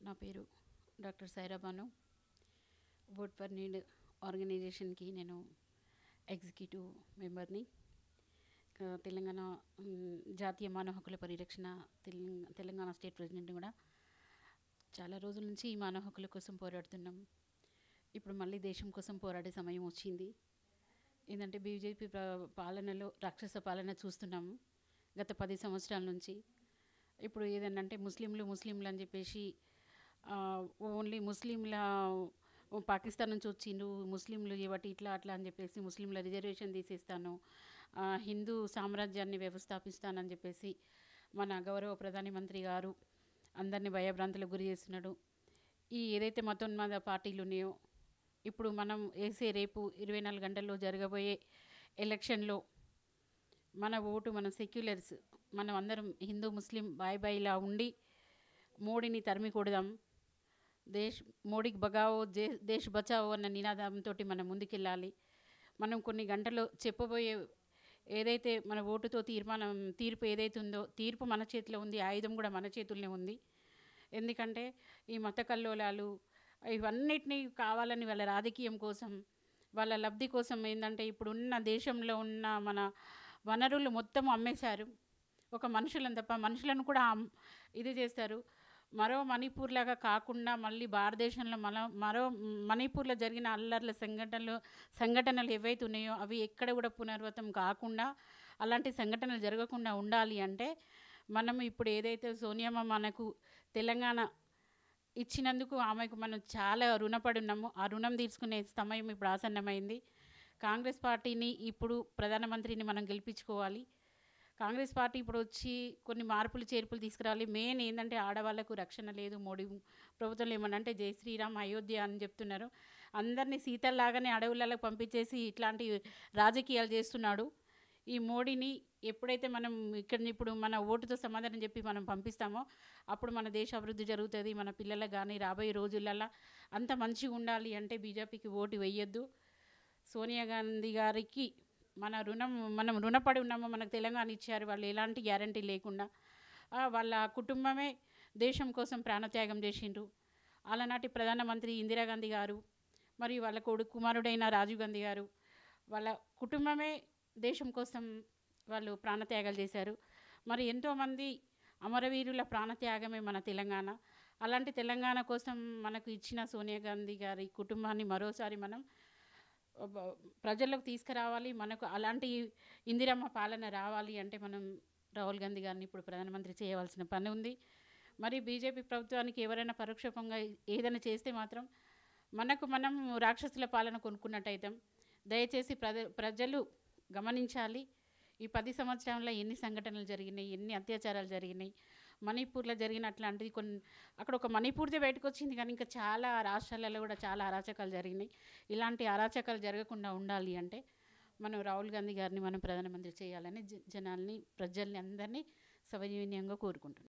నా పేరు doctor Saira Banu. Vote for need ఆర్గనైజేషన్కి నేను ఎగ్జిక్యూటివ్ మెంబర్ని. తెలంగాణ జాతీయ మానవ హక్కుల పరిరక్షణ తెలంగాణ స్టేట్ ప్రెసిడెంట్ కూడా. చాలా రోజుల నుంచి ఈ మానవ హక్కుల కోసం పోరాడుతున్నాం. ఇప్పుడు మళ్ళీ దేశం కోసం పోరాడే సమయం వచ్చింది. ఏంటంటే బీజేపీ పాలనలో రాక్షస పాలన చూస్తున్నాము గత 10 సంవత్సరాల నుంచి. ఇప్పుడు ఏదనంటే ముస్లింలు అని చెప్పేసి ఓన్లీ ముస్లింల పాకిస్తాన్ నుంచి వచ్చిండ్రు, ముస్లింలు ఇవటి ఇట్లా అట్లా అని చెప్పేసి ముస్లింల రిజర్వేషన్ తీసేస్తాను, హిందూ సామ్రాజ్యాన్ని వ్యవస్థాపిస్తానని చెప్పేసి మన గౌరవ ప్రధానమంత్రి గారు అందరినీ భయభ్రాంతులకు గురి చేస్తున్నాడు. ఈ ఏదైతే మతోన్మాద పార్టీలు ఉన్నాయో, ఇప్పుడు మనం రేపు 24 గంటల్లో జరగబోయే ఎలక్షన్లో మన ఓటు, మన సెక్యులర్స్, మనం అందరం హిందూ ముస్లిం బాయ్ బాయ్లా ఉండి మోడీని తరిమి కొడదాం. మోడీకి బగావో దేశ్ బచావో అన్న నినాదంతో మనం ముందుకెళ్ళాలి. మనం కొన్ని గంటలు చెప్పబోయే ఏదైతే మన ఓటుతో తీర్పు ఏదైతే ఉందో, తీర్పు మన చేతిలో ఉంది, ఆయుధం కూడా మన చేతుల్లోనే ఉంది. ఎందుకంటే ఈ మత కల్లోలాలు ఇవన్నిటినీ కావాలని వాళ్ళ రాజకీయం కోసం, వాళ్ళ లబ్ధి కోసం ఏంటంటే ఇప్పుడున్న దేశంలో ఉన్న మన వనరులు మొత్తం అమ్మేశారు. ఒక మనుషులను తప్ప మనుషులను కూడా ఇది చేస్తారు. మరో మణిపూర్ లాగా కాకుండా మళ్ళీ భారతదేశంలో మరో మణిపూర్లో జరిగిన అల్లర్ల సంఘటనలు ఏవైతే ఉన్నాయో అవి ఎక్కడ కూడా పునరావృతం కాకుండా, అలాంటి సంఘటనలు జరగకుండా ఉండాలి అంటే మనం ఇప్పుడు ఏదైతే సోనియమ్మ మనకు తెలంగాణ ఇచ్చినందుకు ఆమెకు మనం చాలా రుణపడి ఉన్నాము. ఆ రుణం తీసుకునే సమయం ఇప్పుడు ఆసన్నమైంది. కాంగ్రెస్ పార్టీని ఇప్పుడు ప్రధానమంత్రిని మనం గెలిపించుకోవాలి. కాంగ్రెస్ పార్టీ ఇప్పుడు వచ్చి కొన్ని మార్పులు చేర్పులు తీసుకురావాలి. మెయిన్ ఏంటంటే ఆడవాళ్లకు రక్షణ లేదు. మోడీ ప్రభుత్వంలో ఏమనంటే జై శ్రీరామ్ అయోధ్య అని చెప్తున్నారు. అందరినీ సీతల్లాగానే అడవులకు పంపించేసి ఇట్లాంటి రాజకీయాలు చేస్తున్నాడు. ఈ మోడీని ఎప్పుడైతే మనం ఇప్పుడు మన ఓటుతో సమాధానం చెప్పి మనం పంపిస్తామో అప్పుడు మన దేశ అభివృద్ధి జరుగుతుంది. మన పిల్లలకు కానీ రాబోయే రోజులలో అంత మంచిగా ఉండాలి అంటే బీజేపీకి ఓటు వేయొద్దు. సోనియా గాంధీ గారికి మనం రుణపడి ఉన్నాము. మనకు తెలంగాణ ఇచ్చారు, వాళ్ళు ఎలాంటి గ్యారంటీ లేకుండా. వాళ్ళ కుటుంబమే దేశం కోసం ప్రాణత్యాగం చేసిండ్రు. ఆలనాటి ప్రధానమంత్రి ఇందిరాగాంధీ గారు మరియు వాళ్ళ కుమారుడైన రాజీవ్ గాంధీ గారు, వాళ్ళ కుటుంబమే దేశం కోసం వాళ్ళు ప్రాణత్యాగాలు చేశారు. మరి ఎంతోమంది అమరవీరుల ప్రాణత్యాగమే మన తెలంగాణ. అలాంటి తెలంగాణ కోసం మనకు ఇచ్చిన సోనియా గాంధీ గారి కుటుంబాన్ని మరోసారి మనం ప్రజల్లోకి తీసుకురావాలి. మనకు అలాంటి ఇందిరమ్మ పాలన రావాలి అంటే మనం రాహుల్ గాంధీ గారిని ఇప్పుడు ప్రధానమంత్రి చేయవలసిన పని ఉంది. మరి బీజేపీ ప్రభుత్వానికి ఎవరైనా పరోక్షంగా ఏదైనా చేస్తే మాత్రం మనం రాక్షసుల పాలన కొనుక్కున్నట్టయితాం. దయచేసి ప్రజలు గమనించాలి. ఈ 10 సంవత్సరాల్లో ఎన్ని సంఘటనలు జరిగినాయి, ఎన్ని అత్యాచారాలు జరిగినాయి. మణిపూర్లో జరిగిన అట్లాంటిది అక్కడ ఒక మణిపూర్దే బయటకు వచ్చింది, కానీ ఇంకా చాలా రాష్ట్రాలలో కూడా చాలా అరాచకాలు జరిగినాయి. ఇలాంటి అరాచకాలు జరగకుండా ఉండాలి అంటే మనం రాహుల్ గాంధీ గారిని మనం ప్రధానమంత్రి చేయాలని ప్రజల్ని అందరినీ సవినయంగా కోరుకుంటున్నాం.